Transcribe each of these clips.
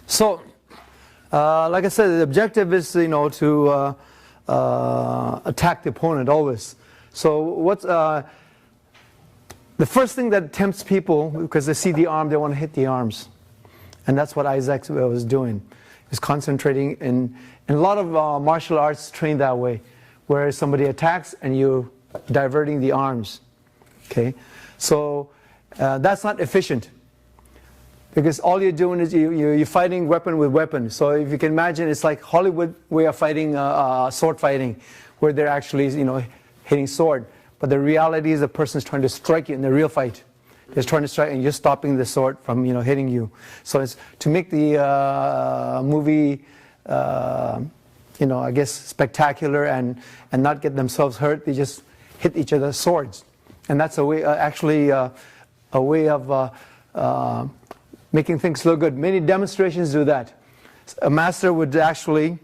So, like I said, the objective is, to attack the opponent always. So what's the first thing that tempts people, because they see the arm, they want to hit the arms. And that's what Isaac was doing. He was concentrating in a lot of martial arts train that way, where somebody attacks and you diverting the arms. Okay, so that's not efficient, because all you're doing is you're fighting weapon with weapon. So if you can imagine, it's like Hollywood way of fighting, sword fighting, where they're actually hitting sword. But the reality is the person's trying to strike you in the real fight. They're trying to strike and you're stopping the sword from hitting you. So it's to make the movie I guess spectacular and not get themselves hurt. They just hit each other's swords, and that's a way a way of making things look good. Many demonstrations do that. A master would actually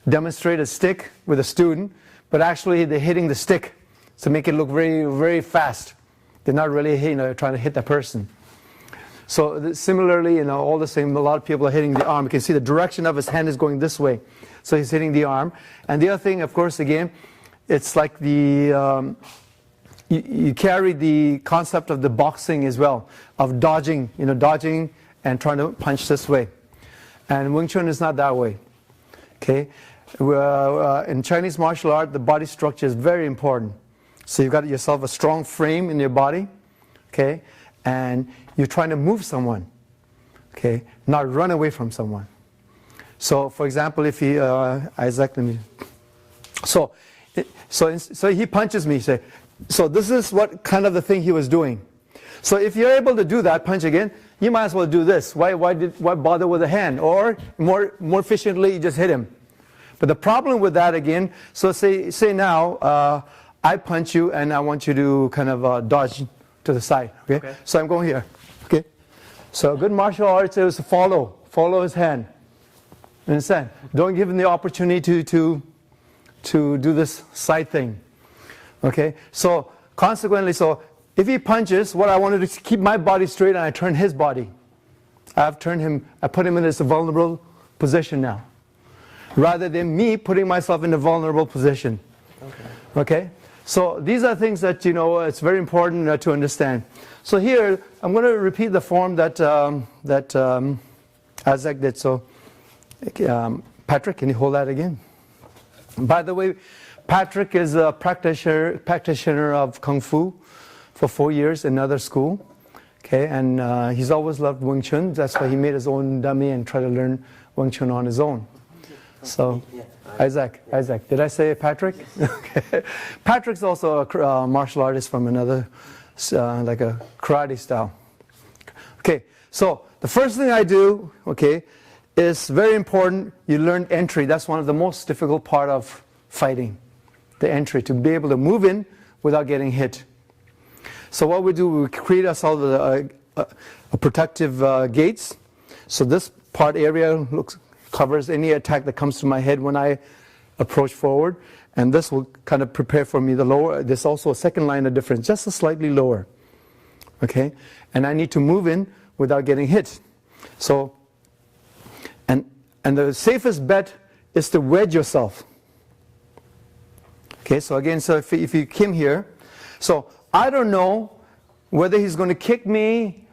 demonstrate a stick with a student, but actually they're hitting the stick to make it look very, very fast. They're not really trying to hit the person. So similarly, all the same, a lot of people are hitting the arm. You can see the direction of his hand is going this way. So he's hitting the arm. And the other thing, of course, again, it's like the you carry the concept of the boxing as well, of dodging, dodging and trying to punch this way. And Wing Chun is not that way. Okay, in Chinese martial art, the body structure is very important. So you've got yourself a strong frame in your body, okay, and you're trying to move someone, okay, not run away from someone. So, for example, if he, Isaac, so he punches me, say, so this is what kind of the thing he was doing. So if you're able to do that, punch again, you might as well do this. Why bother with a hand? Or more efficiently, you just hit him. But the problem with that again, so say now, I punch you and I want you to kind of dodge to the side. Okay? So I'm going here. Okay. So good martial arts is to follow his hand. Understand? Don't give him the opportunity to do this side thing. Okay. So consequently, so if he punches, what I wanted to keep my body straight, and I turn his body. I put him in this vulnerable position now, rather than me putting myself in a vulnerable position. Okay. So these are things that it's very important to understand. So here I'm going to repeat the form that Isaac did. So Patrick, can you hold that again? By the way, Patrick is a practitioner of Kung Fu for 4 years in another school. Okay, and he's always loved Wing Chun. That's why he made his own dummy and tried to learn Wing Chun on his own. So. Isaac, did I say Patrick? Okay. Patrick's also a martial artist from another, like a karate style. Okay, so the first thing I do, okay, is very important. You learn entry. That's one of the most difficult part of fighting, the entry, to be able to move in without getting hit. So what we do, we create ourselves a protective gates. So this part area covers any attack that comes to my head when I approach forward, and this will kind of prepare for me the lower. There's also a second line of defense, just a slightly lower. Okay, and I need to move in without getting hit. So, and the safest bet is to wedge yourself. Okay, so again, so if you came here, so I don't know whether he's going to kick me,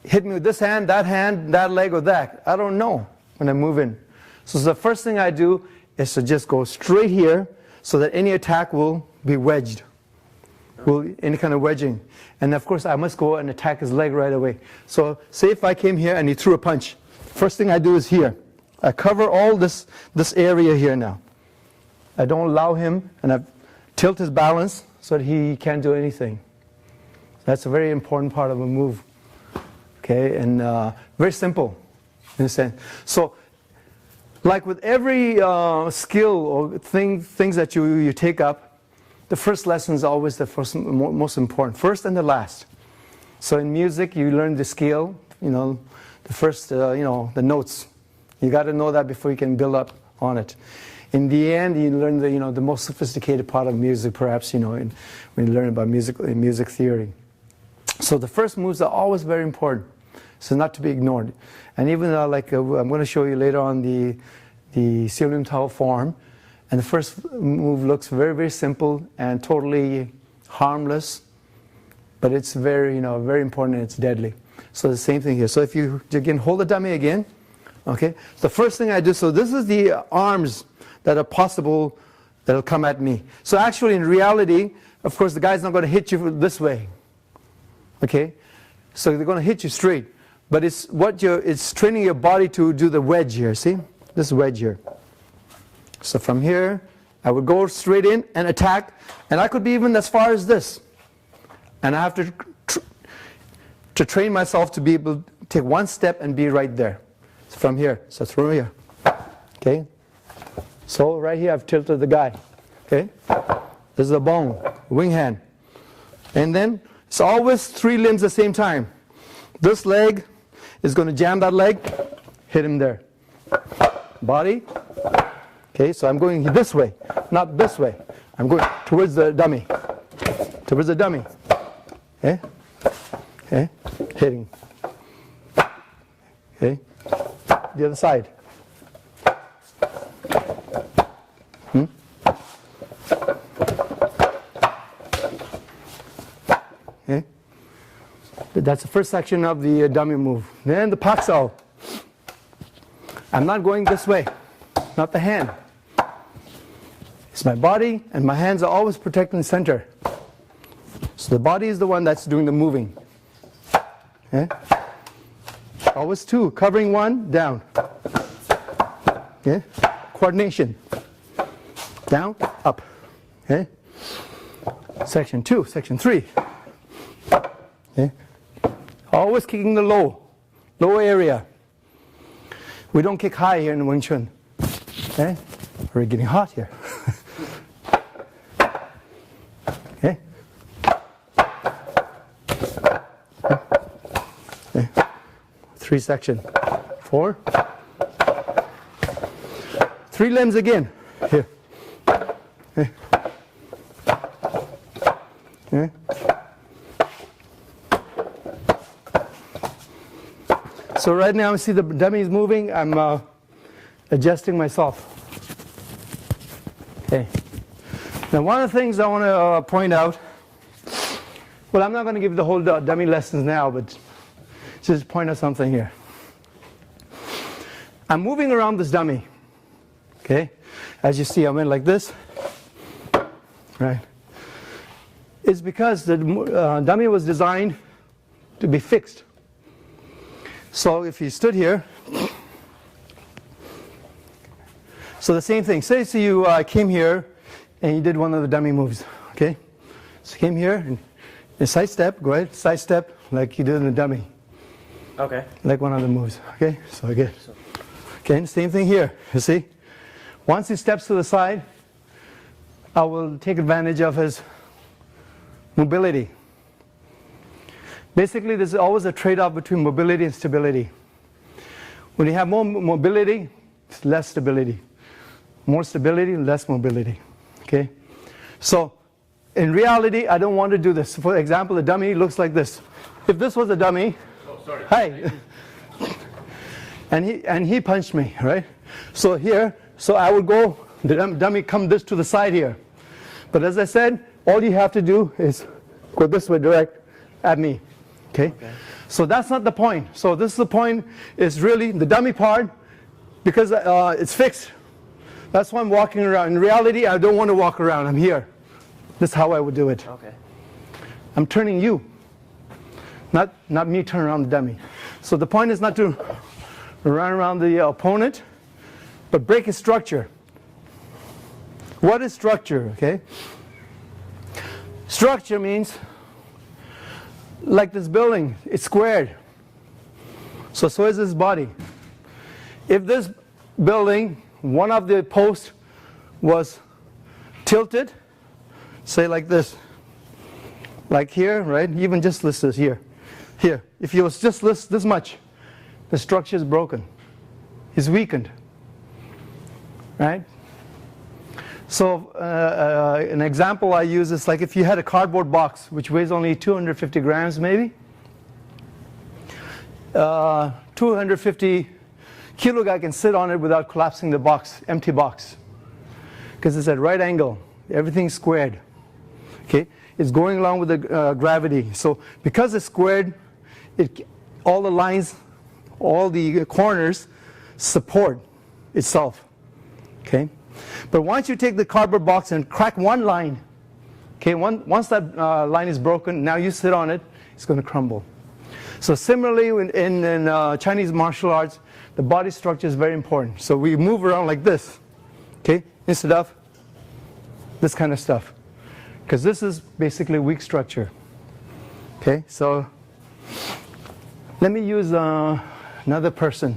hit me with this hand, that leg, or that. I don't know when I move in. So the first thing I do is to just go straight here so that any attack will be wedged. Any kind of wedging. And of course I must go and attack his leg right away. So say if I came here and he threw a punch. First thing I do is here. I cover all this area here now. I don't allow him, and I tilt his balance so that he can't do anything. That's a very important part of a move. Okay, and very simple in a sense. So, like with every skill or things that you take up, the first lesson is always the most important, first and the last. So in music, you learn the scale, the first, the notes. You got to know that before you can build up on it. In the end, you learn the most sophisticated part of music, perhaps, when you learn about music theory. So the first moves are always very important. So not to be ignored. And even like I'm going to show you later on the Selim Tao form, and the first move looks very, very simple and totally harmless, but it's very, very important and it's deadly. So the same thing here. So if you again hold the dummy again, okay. The first thing I do, so this is the arms that are possible that'll come at me. So actually, in reality, of course, the guy's not going to hit you this way. Okay, so they're going to hit you straight, but it's training your body to do the wedge here. See, this wedge here. So from here, I would go straight in and attack, and I could be even as far as this, and I have to train myself to be able to take one step and be right there. So from here, so through here. Okay, so right here I've tilted the guy. Okay, this is a bone, wing hand, and then it's always 3 limbs at the same time. This leg is going to jam that leg, hit him there. Body. Okay, so I'm going this way, not this way. I'm going towards the dummy. Towards the dummy. Okay? Okay? Hitting. Okay? The other side. Okay? That's the first section of the dummy move. Then the paksao. I'm not going this way, not the hand. It's my body, and my hands are always protecting the center. So the body is the one that's doing the moving. Okay? Always 2, covering 1, down. Okay? Coordination. Down, up. Okay? Section 2, section 3. Okay? Always kicking the low area. We don't kick high here in Wing Chun. Okay? We're getting hot here. Okay? Okay? 3 section. 4. 3 limbs again. Here. Okay? Okay? So right now, I see the dummy is moving. I'm adjusting myself. Okay. Now, one of the things I want to point out. Well, I'm not going to give the whole dummy lessons now, but just point out something here. I'm moving around this dummy. Okay. As you see, I went like this. Right. It's because the dummy was designed to be fixed. So if you stood here, so the same thing. Say you came here and you did one of the dummy moves, okay? So you came here and side step, go ahead, side step like you did in the dummy. Okay. Like one of the moves, okay? So again, okay, same thing here, you see? Once he steps to the side, I will take advantage of his mobility. Basically, there's always a trade-off between mobility and stability. When you have more mobility, it's less stability. More stability, less mobility. Okay? So, in reality, I don't want to do this. For example, the dummy looks like this. If this was a dummy, hi, and he punched me, right? So here, so I would go, the dummy come this to the side here. But as I said, all you have to do is go this way direct at me. Okay? So that's not the point. So this is the point, is really the dummy part, because it's fixed. That's why I'm walking around. In reality, I don't want to walk around. I'm here. This is how I would do it. Okay. I'm turning you, not me turning around the dummy. So the point is not to run around the opponent, but break his structure. What is structure? Okay? Structure means, like this building, it's squared. So is this body. If this building, one of the posts was tilted, say like this, like here, right? Even just this here. Here, if it was just this much, the structure is broken. It's weakened, right? So an example I use is like if you had a cardboard box which weighs only 250 grams maybe, 250 kilo guy can sit on it without collapsing the box, empty box. Because it's at right angle. Everything's squared. Okay? It's going along with the gravity. So because it's squared, all the lines, all the corners support itself. Okay? But once you take the cardboard box and crack one line, okay, once that line is broken, now you sit on it, it's going to crumble. So similarly, in Chinese martial arts, the body structure is very important. So we move around like this, okay, instead of this kind of stuff. Because this is basically weak structure. Okay, so let me use another person.